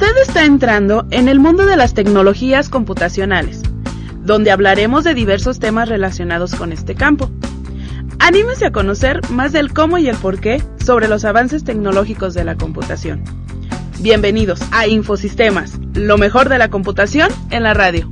Usted está entrando en el mundo de las tecnologías computacionales, donde hablaremos de diversos temas relacionados con este campo. Anímese a conocer más del cómo y el por qué sobre los avances tecnológicos de la computación. Bienvenidos a Infosistemas, lo mejor de la computación en la radio.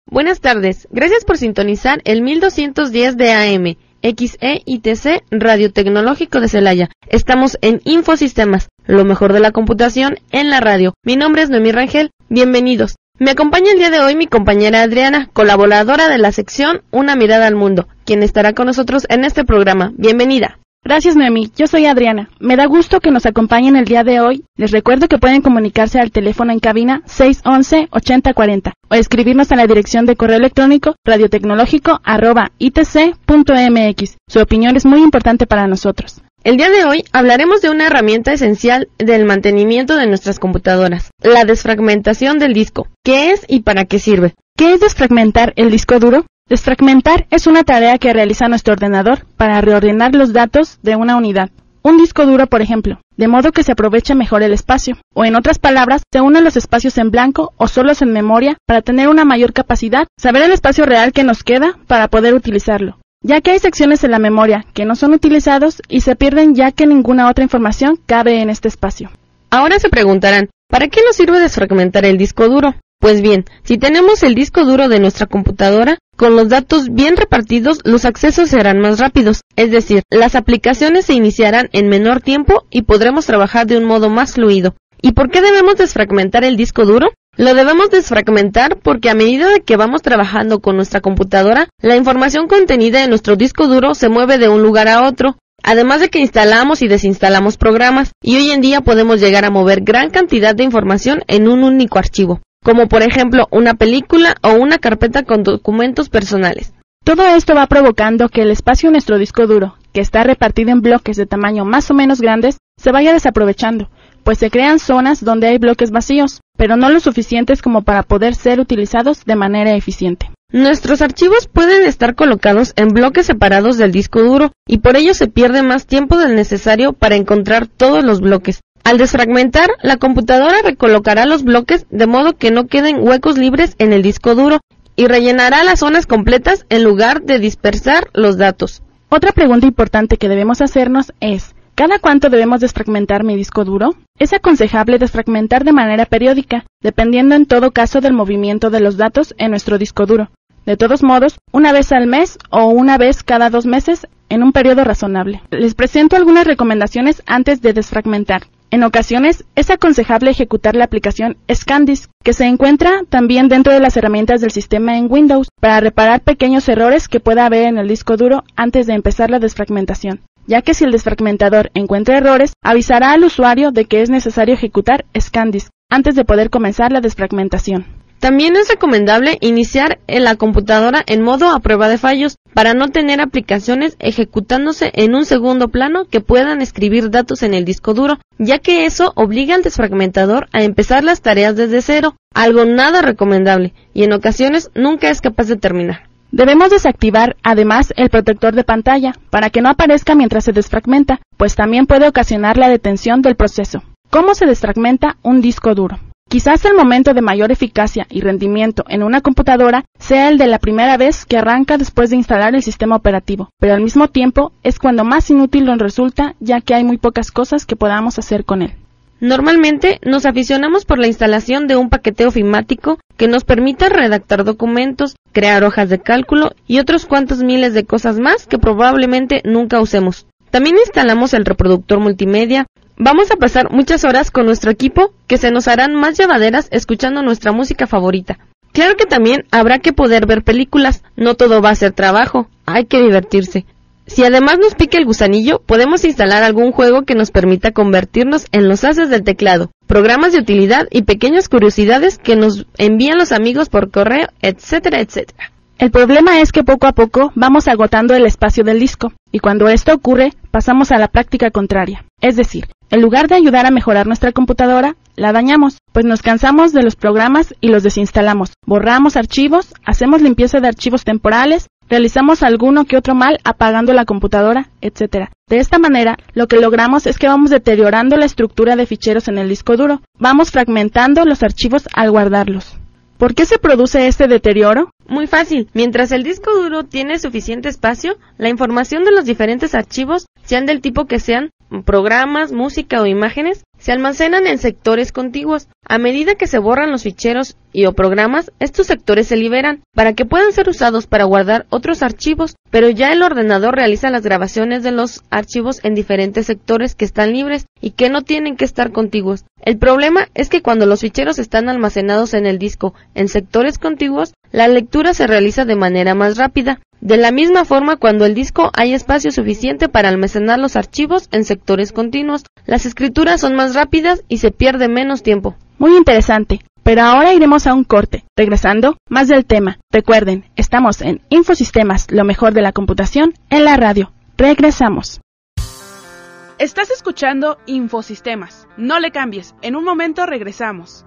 Buenas tardes, gracias por sintonizar el 1210 de AM, XEITC Radio Tecnológico de Celaya. Estamos en Infosistemas, lo mejor de la computación en la radio. Mi nombre es Noemí Rangel, bienvenidos. Me acompaña el día de hoy mi compañera Adriana, colaboradora de la sección Una Mirada al Mundo, quien estará con nosotros en este programa. Bienvenida. Gracias, Noemí. Yo soy Adriana. Me da gusto que nos acompañen el día de hoy. Les recuerdo que pueden comunicarse al teléfono en cabina 611-8040 o escribirnos a la dirección de correo electrónico radiotecnológico@itc.mx. Su opinión es muy importante para nosotros. El día de hoy hablaremos de una herramienta esencial del mantenimiento de nuestras computadoras, la desfragmentación del disco. ¿Qué es y para qué sirve? ¿Qué es desfragmentar el disco duro? Desfragmentar es una tarea que realiza nuestro ordenador para reordenar los datos de una unidad, un disco duro por ejemplo, de modo que se aproveche mejor el espacio, o en otras palabras, se unen los espacios en blanco o solos en memoria para tener una mayor capacidad, saber el espacio real que nos queda para poder utilizarlo, ya que hay secciones en la memoria que no son utilizados y se pierden ya que ninguna otra información cabe en este espacio. Ahora se preguntarán, ¿para qué nos sirve desfragmentar el disco duro? Pues bien, si tenemos el disco duro de nuestra computadora, con los datos bien repartidos, los accesos serán más rápidos, es decir, las aplicaciones se iniciarán en menor tiempo y podremos trabajar de un modo más fluido. ¿Y por qué debemos desfragmentar el disco duro? Lo debemos desfragmentar porque a medida de que vamos trabajando con nuestra computadora, la información contenida en nuestro disco duro se mueve de un lugar a otro, además de que instalamos y desinstalamos programas, y hoy en día podemos llegar a mover gran cantidad de información en un único archivo, como por ejemplo una película o una carpeta con documentos personales. Todo esto va provocando que el espacio en nuestro disco duro, que está repartido en bloques de tamaño más o menos grandes, se vaya desaprovechando, pues se crean zonas donde hay bloques vacíos, pero no lo suficientes como para poder ser utilizados de manera eficiente. Nuestros archivos pueden estar colocados en bloques separados del disco duro, y por ello se pierde más tiempo del necesario para encontrar todos los bloques. Al desfragmentar, la computadora recolocará los bloques de modo que no queden huecos libres en el disco duro y rellenará las zonas completas en lugar de dispersar los datos. Otra pregunta importante que debemos hacernos es, ¿cada cuánto debemos desfragmentar mi disco duro? Es aconsejable desfragmentar de manera periódica, dependiendo en todo caso del movimiento de los datos en nuestro disco duro. De todos modos, una vez al mes o una vez cada 2 meses en un periodo razonable. Les presento algunas recomendaciones antes de desfragmentar. En ocasiones, es aconsejable ejecutar la aplicación ScanDisk, que se encuentra también dentro de las herramientas del sistema en Windows, para reparar pequeños errores que pueda haber en el disco duro antes de empezar la desfragmentación, ya que si el desfragmentador encuentra errores, avisará al usuario de que es necesario ejecutar ScanDisk antes de poder comenzar la desfragmentación. También es recomendable iniciar en la computadora en modo a prueba de fallos para no tener aplicaciones ejecutándose en un segundo plano que puedan escribir datos en el disco duro, ya que eso obliga al desfragmentador a empezar las tareas desde cero, algo nada recomendable y en ocasiones nunca es capaz de terminar. Debemos desactivar además el protector de pantalla para que no aparezca mientras se desfragmenta, pues también puede ocasionar la detención del proceso. ¿Cómo se desfragmenta un disco duro? Quizás el momento de mayor eficacia y rendimiento en una computadora sea el de la primera vez que arranca después de instalar el sistema operativo, pero al mismo tiempo es cuando más inútil nos resulta ya que hay muy pocas cosas que podamos hacer con él. Normalmente nos aficionamos por la instalación de un paquete ofimático que nos permita redactar documentos, crear hojas de cálculo y otros cuantos miles de cosas más que probablemente nunca usemos. También instalamos el reproductor multimedia. Vamos a pasar muchas horas con nuestro equipo que se nos harán más llevaderas escuchando nuestra música favorita. Claro que también habrá que poder ver películas, no todo va a ser trabajo, hay que divertirse. Si además nos pica el gusanillo, podemos instalar algún juego que nos permita convertirnos en los haces del teclado, programas de utilidad y pequeñas curiosidades que nos envían los amigos por correo, etcétera, etcétera. El problema es que poco a poco vamos agotando el espacio del disco, y cuando esto ocurre, pasamos a la práctica contraria. Es decir, En lugar de ayudar a mejorar nuestra computadora, la dañamos, pues nos cansamos de los programas y los desinstalamos, borramos archivos, hacemos limpieza de archivos temporales, realizamos alguno que otro mal apagando la computadora, etc. De esta manera, lo que logramos es que vamos deteriorando la estructura de ficheros en el disco duro, vamos fragmentando los archivos al guardarlos. ¿Por qué se produce este deterioro? Muy fácil. Mientras el disco duro tiene suficiente espacio, la información de los diferentes archivos, sean del tipo que sean, programas, música o imágenes, se almacenan en sectores contiguos. A medida que se borran los ficheros o programas, estos sectores se liberan para que puedan ser usados para guardar otros archivos, pero ya el ordenador realiza las grabaciones de los archivos en diferentes sectores que están libres y que no tienen que estar contiguos. El problema es que cuando los ficheros están almacenados en el disco en sectores contiguos, la lectura se realiza de manera más rápida. De la misma forma, cuando el disco hay espacio suficiente para almacenar los archivos en sectores continuos, las escrituras son más rápidas y se pierde menos tiempo. Muy interesante, pero ahora iremos a un corte. Regresando, más del tema. Recuerden, estamos en Infosistemas, lo mejor de la computación en la radio. Regresamos. Estás escuchando Infosistemas. No le cambies, en un momento regresamos.